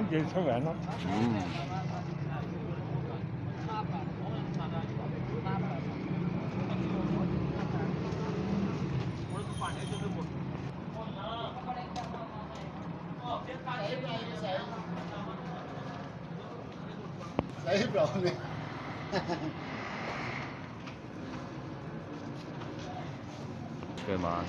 जैसा है ना सही प्रॉब्लम बेमान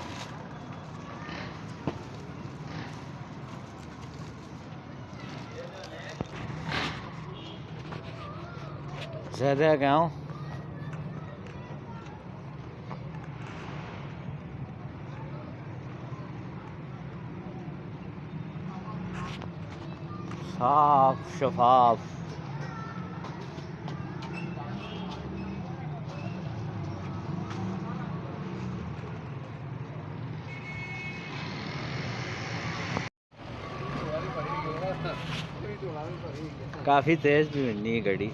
ज़्यादा क्या हूँ साफ शफाफ काफ़ी तेज़ भी बननी है गाड़ी।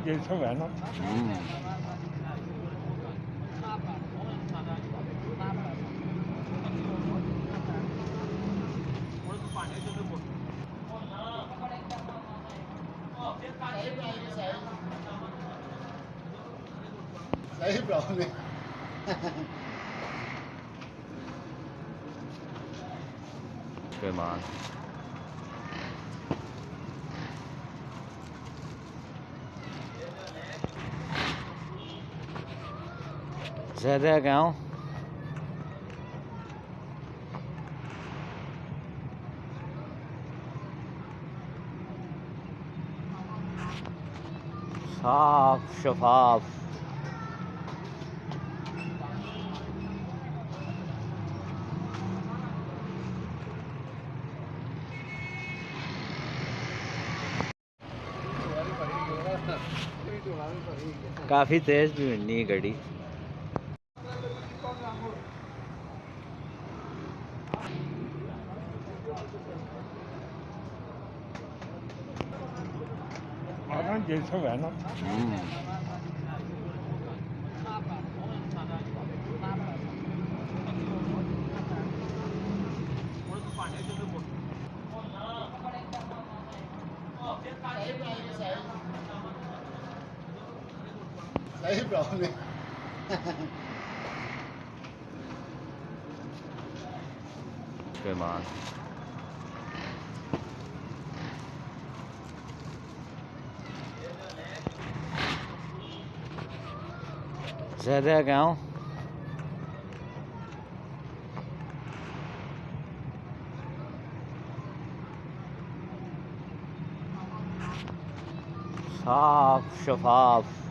जैसा है ना सही प्रॉब्लम बेमान ज़्यादा क्या हूँ साफ शफाफ काफ़ी तेज़ भी बननी है गाड़ी। जैसा है ना सही प्रॉब्लम बेमान ज़्यादा क्या हूँ साफ शफाफ